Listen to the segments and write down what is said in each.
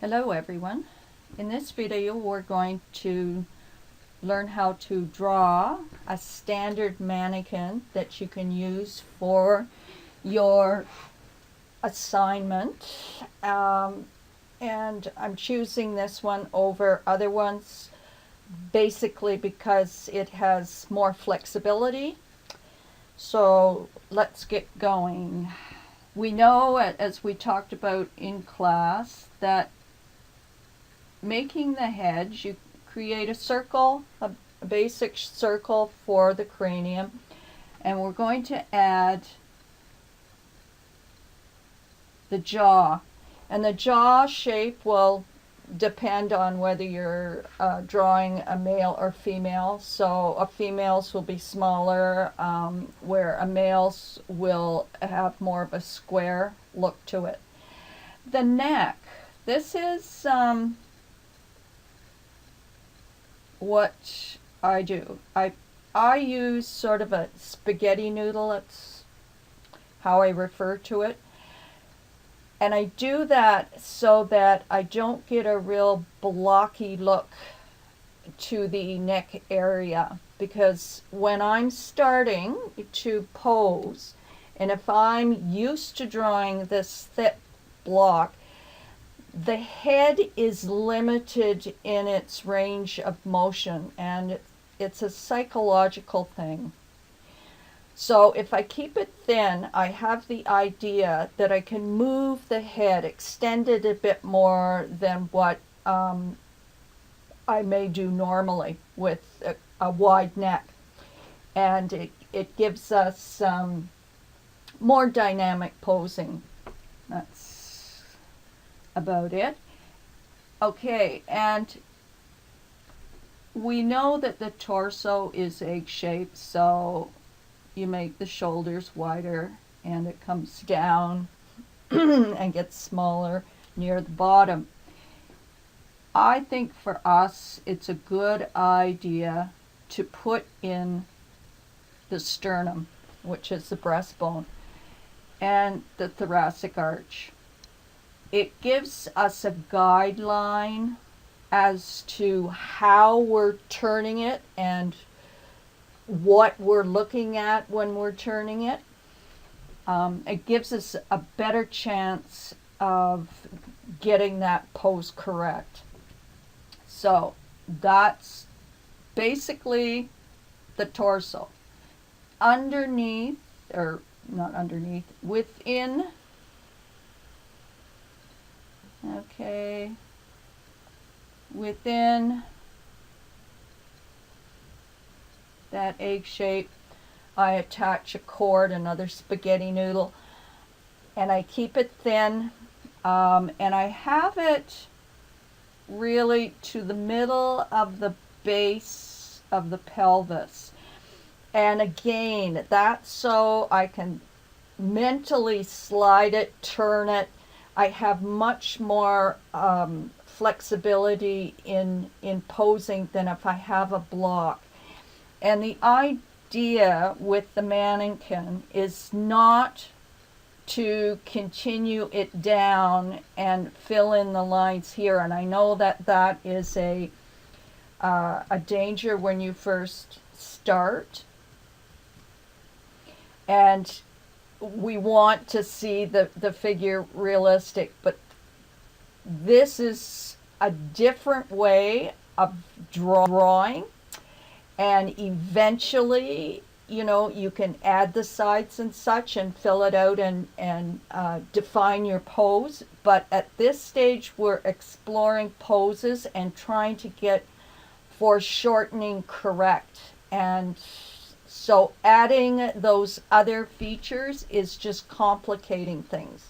Hello everyone. In this video we're going to learn how to draw a standard mannequin that you can use for your assignment. And I'm choosing this one over other ones basically because it has more flexibility. So let's get going. We know, as we talked about in class, that making the head, you create a circle, a basic circle for the cranium, and we're going to add the jaw. And the jaw shape will depend on whether you're drawing a male or female. So a female's will be smaller, where a male's will have more of a square look to it. The neck. This is what I do. I use sort of a spaghetti noodle. That's how I refer to it. And I do that so that I don't get a real blocky look to the neck area. Because when I'm starting to pose, and if I'm used to drawing this thick block, the head is limited in its range of motion, and it's a psychological thing. So if I keep it thin, I have the idea that I can move the head, extend it a bit more than what I may do normally with a wide neck. And it gives us more dynamic posing. That's about it. Okay, and we know that the torso is egg-shaped, so you make the shoulders wider and it comes down and gets smaller near the bottom. I think for us it's a good idea to put in the sternum, which is the breastbone, and the thoracic arch. It gives us a guideline as to how we're turning it and what we're looking at when we're turning it. It gives us a better chance of getting that pose correct. So that's basically the torso. Underneath, or not underneath, within, okay, within that egg shape, I attach a cord, another spaghetti noodle, and I keep it thin, and I have it really to the middle of the base of the pelvis. And again, that's so I can mentally slide it, turn it. I have much more flexibility in posing than if I have a block. And the idea with the mannequin is not to continue it down and fill in the lines here. And I know that that is a danger when you first start. And we want to see the figure realistic, but this is a different way of drawing. And eventually, you know, you can add the sides and such and fill it out and define your pose. But at this stage, we're exploring poses and trying to get foreshortening correct. And so adding those other features is just complicating things.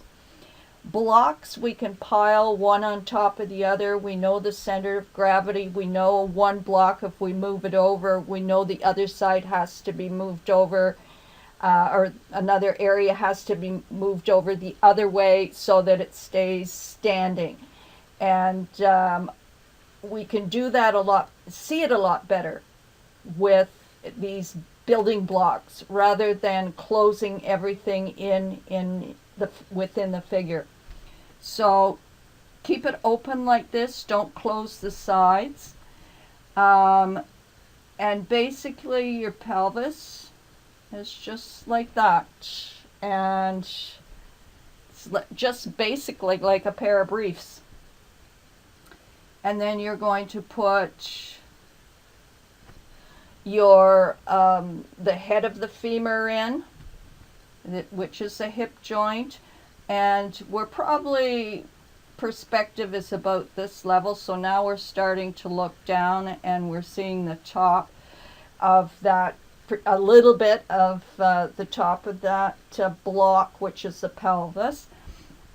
Blocks, we can pile one on top of the other. We know the center of gravity. We know one block, if we move it over, we know the other side has to be moved over, or another area has to be moved over the other way so that it stays standing. And we can do that a lot, see it a lot better with these building blocks rather than closing everything in within the figure. So keep it open like this. Don't close the sides. And basically your pelvis is just like that. And it's just basically like a pair of briefs. And then you're going to put your the head of the femur in, which is the hip joint, and we're probably, perspective is about this level, so now we're starting to look down and we're seeing the top of that, a little bit of the top of that block, which is the pelvis.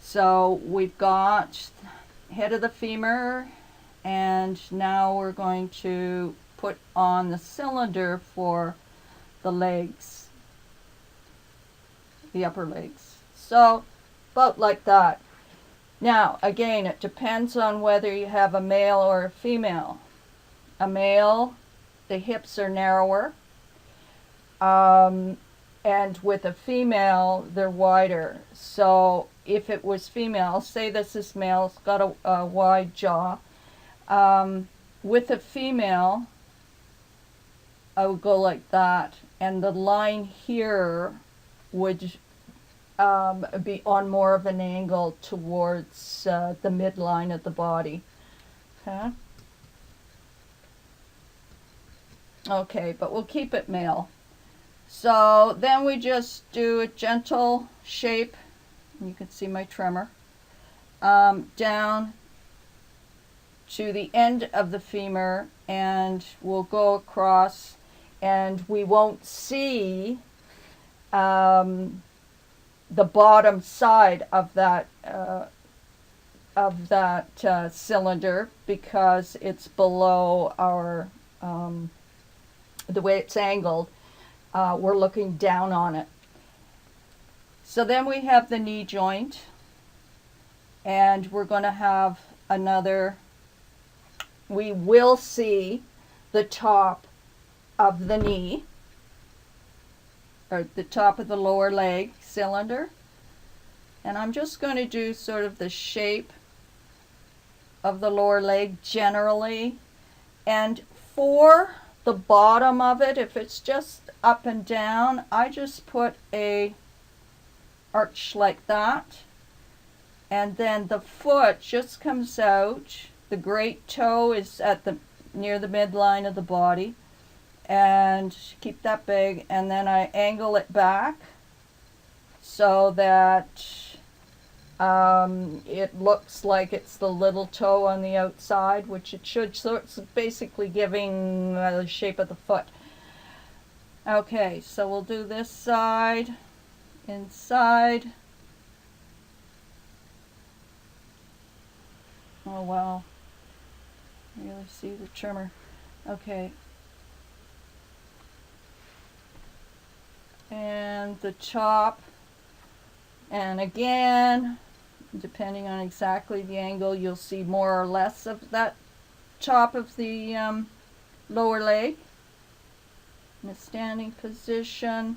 So we've got head of the femur, and now we're going to put on the cylinder for the legs, the upper legs. So about like that. Now again, it depends on whether you have a male or a female. A male, the hips are narrower, and with a female they're wider. So if it was female, say this is male, it's got a wide jaw, with a female I would go like that, and the line here would be on more of an angle towards the midline of the body. Okay. Okay, but we'll keep it male. So then we just do a gentle shape. You can see my tremor. Down to the end of the femur, and we'll go across, and we won't see the bottom side of that cylinder, because it's below our the way it's angled. We're looking down on it. So then we have the knee joint, and we're going to have another, we will see the top of the knee, or the top of the lower leg cylinder. And I'm just going to do sort of the shape of the lower leg generally. And for the bottom of it, if it's just up and down, I just put a arch like that. And then the foot just comes out. The great toe is at the near the midline of the body, and keep that big, and then I angle it back so that it looks like it's the little toe on the outside, which it should. So it's basically giving the shape of the foot. Okay, so we'll do this side, inside. Oh wow, I really see the tremor. Okay. And the top, and again, depending on exactly the angle, you'll see more or less of that top of the lower leg. In a standing position,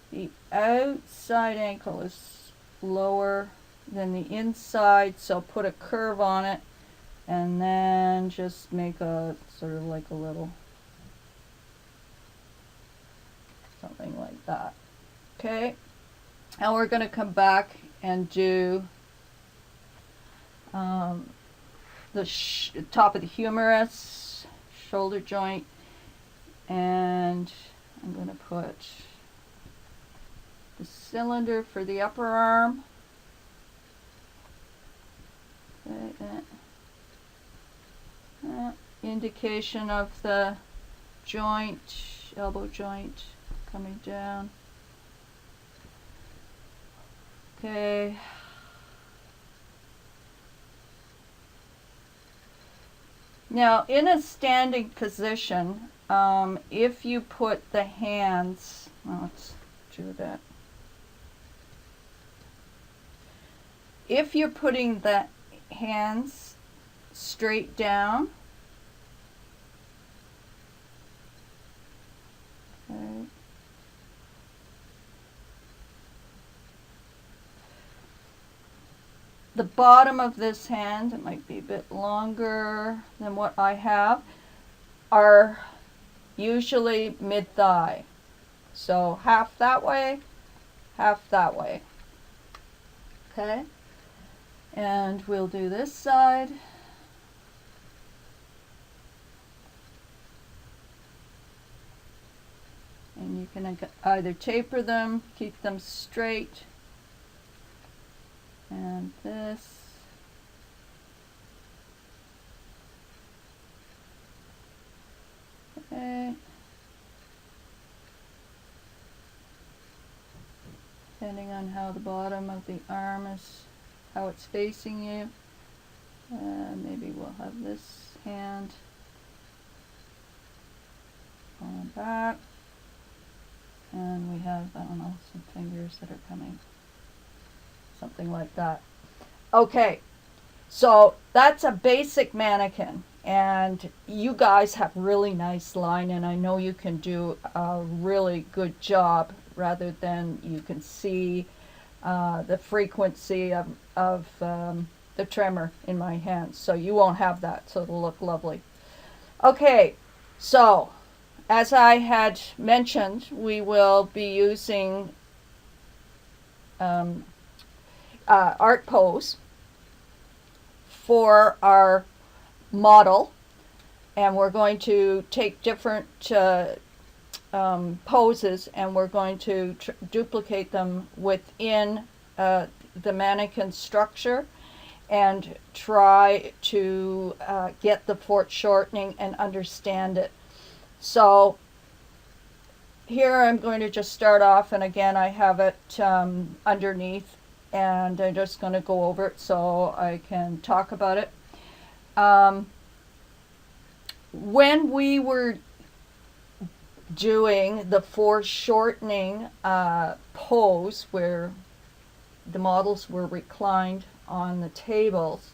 the outside ankle is lower than the inside, so put a curve on it, and then just make a sort of like a little something like that. Okay, now we're going to come back and do the top of the humerus, shoulder joint, and I'm going to put the cylinder for the upper arm. Okay, indication of the joint, elbow joint coming down. Okay. Now, in a standing position, if you put the hands, well, let's do that. If you're putting the hands straight down, okay, the bottom of this hand, it might be a bit longer than what I have, are usually mid-thigh. So half that way, half that way. Okay? And we'll do this side. And you can either taper them, keep them straight, and this. Okay. Depending on how the bottom of the arm is, how it's facing you. Maybe we'll have this hand on back. And we have, I don't know, some fingers that are coming. Something like that. Okay, so that's a basic mannequin. And you guys have really nice line, and I know you can do a really good job rather than you can see the frequency of the tremor in my hands. So you won't have that, so it'll look lovely. Okay, so as I had mentioned, we will be using art pose for our model, and we're going to take different poses, and we're going to duplicate them within the mannequin structure and try to get the foreshortening and understand it. So here I'm going to just start off, and again I have it underneath, and I'm just going to go over it so I can talk about it. When we were doing the foreshortening pose where the models were reclined on the tables,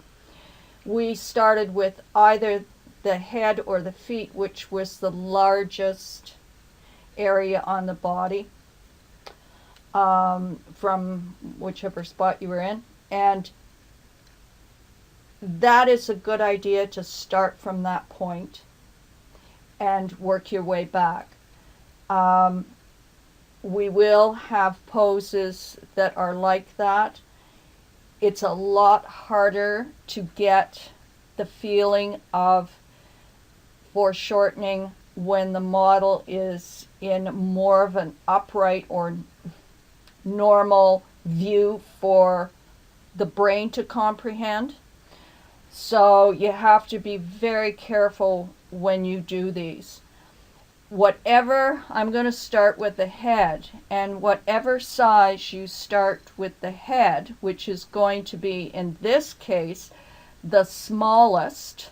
we started with either the head or the feet, which was the largest area on the body, from whichever spot you were in. And that is a good idea to start from that point and work your way back. We will have poses that are like that. It's a lot harder to get the feeling of foreshortening when the model is in more of an upright or normal view for the brain to comprehend. So you have to be very careful when you do these. Whatever, I'm going to start with the head, and whatever size you start with the head, which is going to be, in this case, the smallest,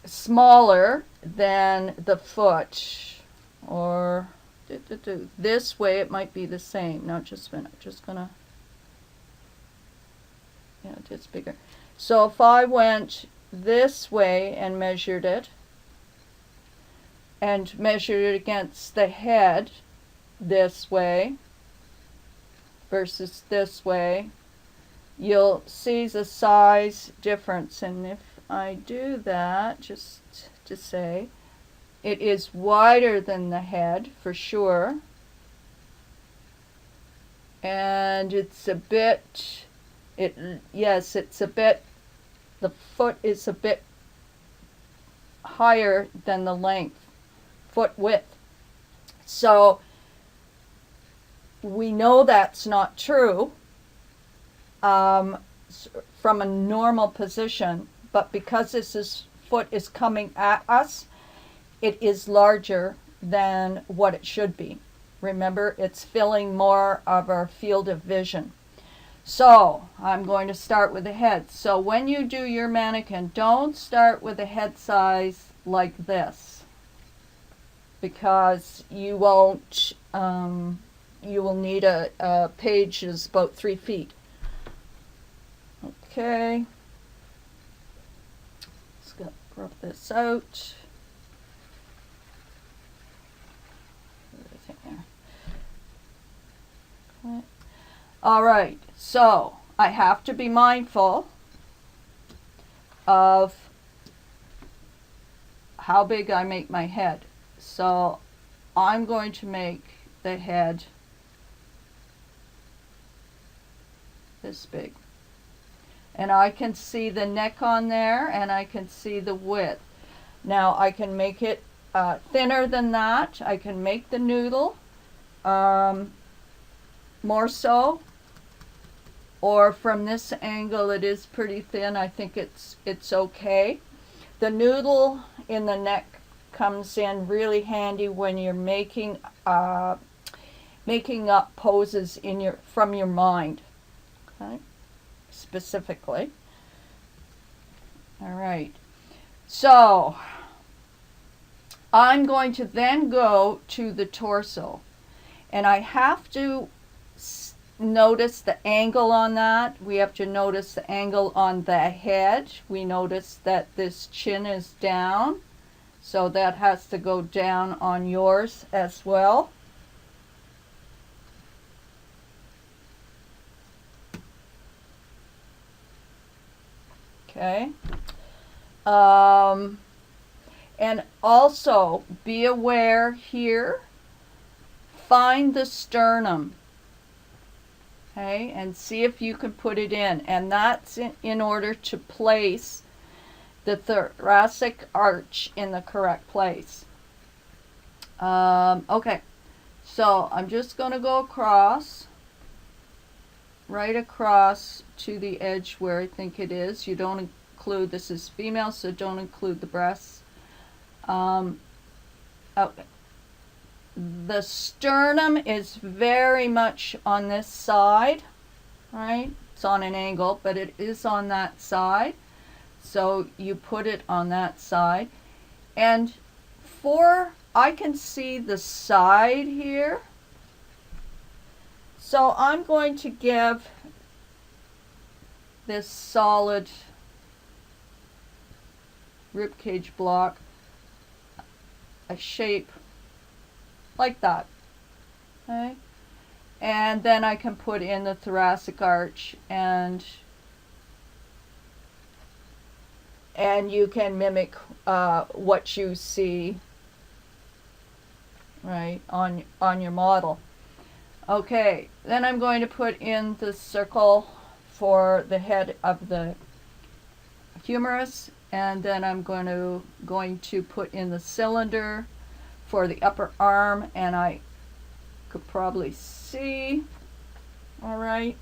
smaller than the foot, or this way it might be the same. No, just a minute, just gonna, yeah, it's bigger. So if I went this way and measured it against the head this way versus this way, you'll see the size difference. And if I do that, just to say, it is wider than the head for sure, and it's a bit, it's a bit, the foot is a bit higher than the length, foot width. So we know that's not true from a normal position, but because this foot is coming at us, it is larger than what it should be. Remember, it's filling more of our field of vision. So I'm going to start with the head. So when you do your mannequin, don't start with a head size like this, because you won't, you will need a page that's about 3 feet. Okay, let's rub this out. Okay. All right, so I have to be mindful of how big I make my head. So I'm going to make the head this big. And I can see the neck on there, and I can see the width. Now I can make it thinner than that. I can make the noodle more so, or from this angle it is pretty thin. I think it's okay. The noodle in the neck comes in really handy when you're making up poses from your mind, okay? Specifically. All right. So I'm going to then go to the torso, and I have to notice the angle on that. We have to notice the angle on the head. We notice that this chin is down, so that has to go down on yours as well. Okay. And also be aware here, find the sternum. Okay, and see if you can put it in. And that's in order to place the thoracic arch in the correct place. Okay, so I'm just going to go across, right across to the edge where I think it is. You don't include, this is female, so don't include the breasts. Okay. The sternum is very much on this side, right? It's on an angle, but it is on that side. So you put it on that side. And I can see the side here. So I'm going to give this solid ribcage block a shape like that, okay? And then I can put in the thoracic arch, and you can mimic what you see, right, on your model. Okay, then I'm going to put in the circle for the head of the humerus, and then I'm going to put in the cylinder for the upper arm, and I could probably see, all right,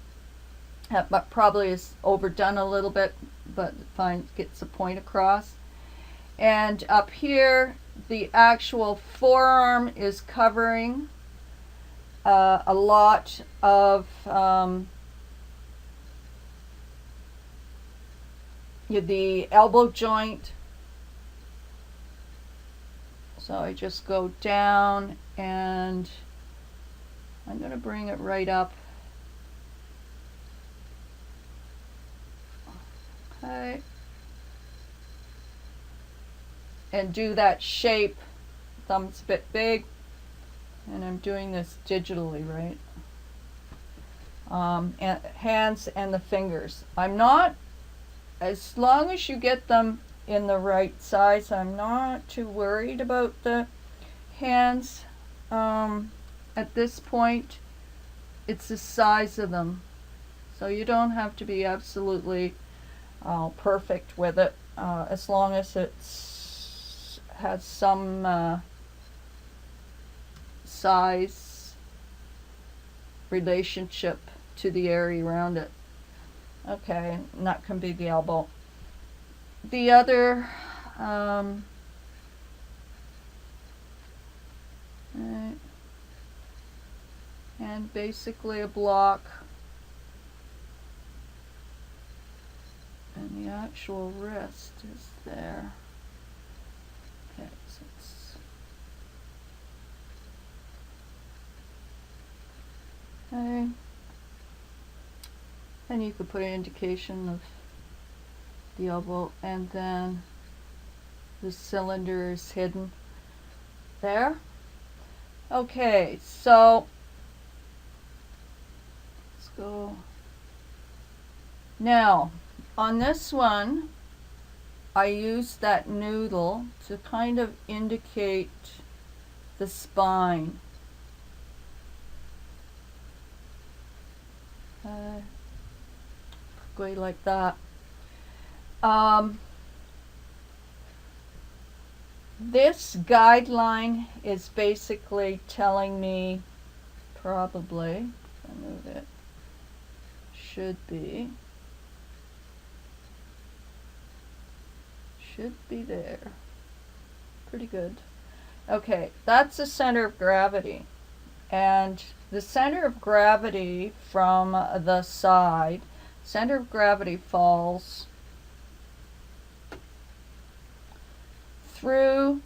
that probably is overdone a little bit, but fine, gets the point across. And up here, the actual forearm is covering a lot of the elbow joint. So I just go down, and I'm going to bring it right up. Okay. And do that shape. Thumb's a bit big, and I'm doing this digitally, right? And hands and the fingers. I'm not, as long as you get them in the right size, I'm not too worried about the hands at this point. It's the size of them, so you don't have to be absolutely perfect with it, as long as it has some size relationship to the area around it. Okay, and that can be the elbow. The other right, and basically a block, and the actual wrist is there. Okay, so it's okay. And you could put an indication of the elbow, and then the cylinder is hidden there. Okay, so let's go. Now, on this one, I use that noodle to kind of indicate the spine. Go like that. This guideline is basically telling me, probably, if I move it, should be there. Pretty good. Okay, that's the center of gravity. And the center of gravity from the side, center of gravity falls through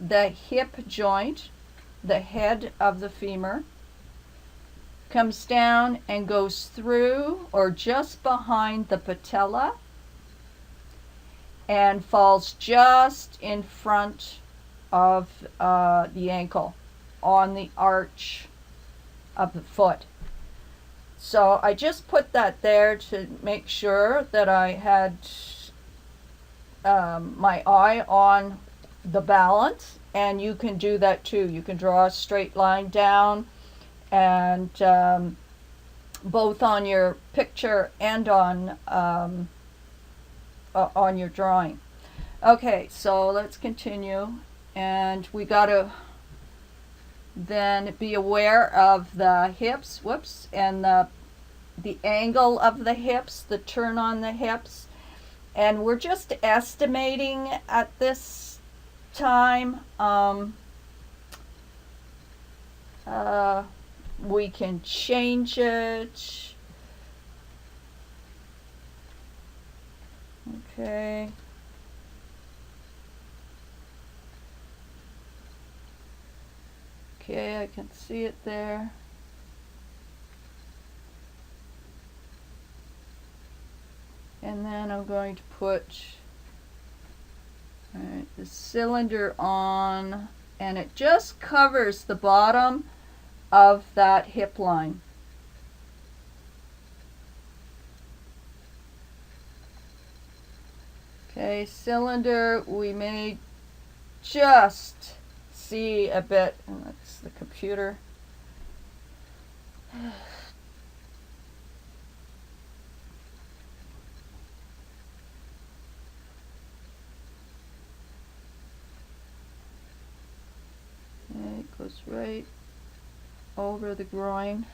the hip joint, the head of the femur, comes down and goes through or just behind the patella and falls just in front of the ankle on the arch of the foot. So I just put that there to make sure that I had my eye on the balance, and you can do that too. You can draw a straight line down, and both on your picture and on your drawing. Okay, so let's continue, and we got to then be aware of the hips, and the angle of the hips, the turn on the hips. And we're just estimating at this time. We can change it. Okay. Okay, I can see it there. And then I'm going to put the cylinder on, and it just covers the bottom of that hip line. Okay, cylinder, we may just see a bit, and that's the computer. Okay, it goes right over the groin.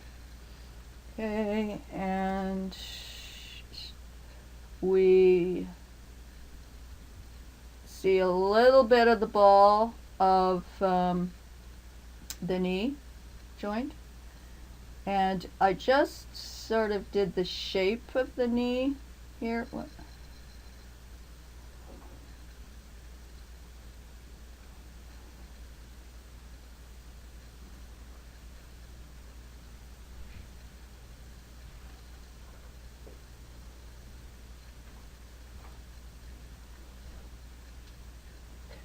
Okay, and we see a little bit of the ball of the knee joint, and I just sort of did the shape of the knee here.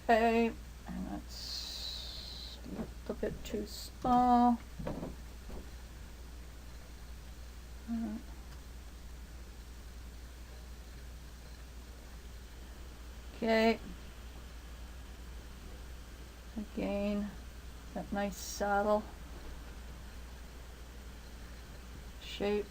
Okay, and that's a little bit too small. Okay, again, that nice saddle shape.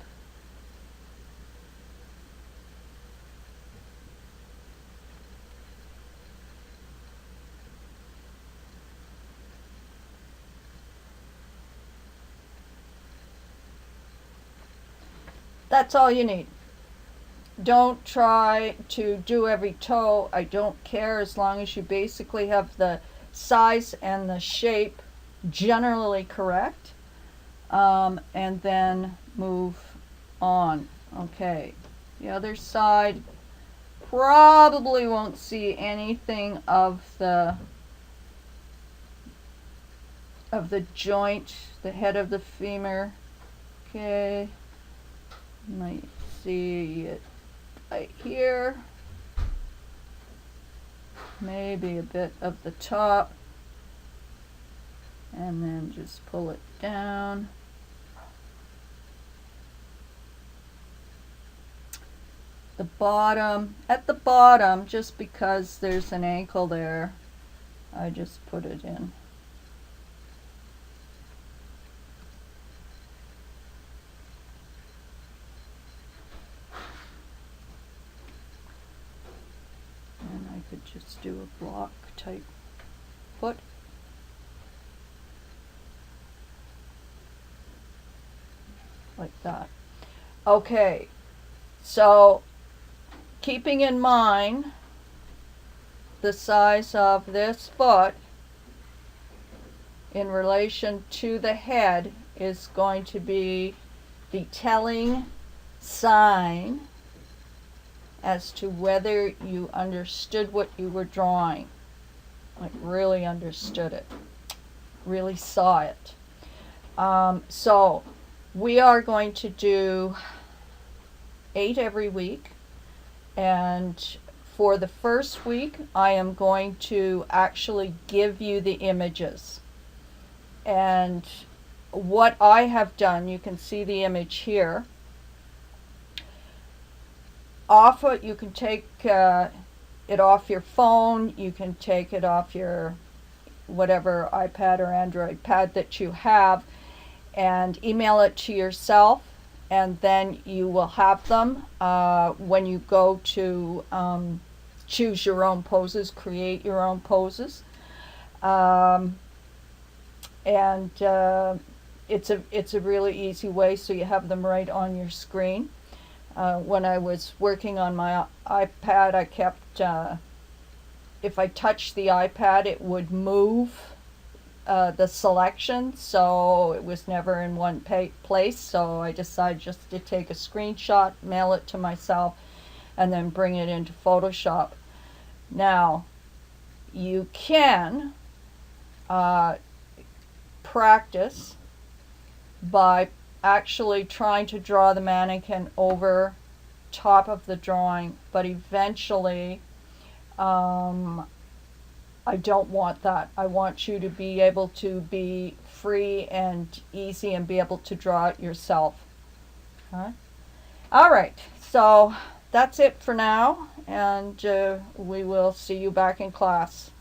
That's all you need. Don't try to do every toe. I don't care, as long as you basically have the size and the shape generally correct, and then move on. Okay, the other side, probably won't see anything of the joint, the head of the femur. Okay, might see it right here, maybe a bit of the top, and then just pull it down. at the bottom, just because there's an ankle there, I just put it in. And I could just do a block type foot. Like that. Okay, so keeping in mind the size of this foot in relation to the head is going to be the telling sign as to whether you understood what you were drawing, like really understood it, really saw it. So we are going to do 8 every week, and for the first week I am going to actually give you the images. And what I have done, you can see the image here. You can take it off your phone, you can take it off your whatever iPad or Android pad that you have, and email it to yourself, and then you will have them when you go to choose your own poses, create your own poses. It's a really easy way, so you have them right on your screen. When I was working on my iPad, I kept, if I touched the iPad, it would move the selection, so it was never in one place. So I decided just to take a screenshot, mail it to myself, and then bring it into Photoshop. Now, you can practice by actually trying to draw the mannequin over top of the drawing, but eventually I don't want that. I want you to be able to be free and easy and be able to draw it yourself. Okay? All right, so that's it for now, and we will see you back in class.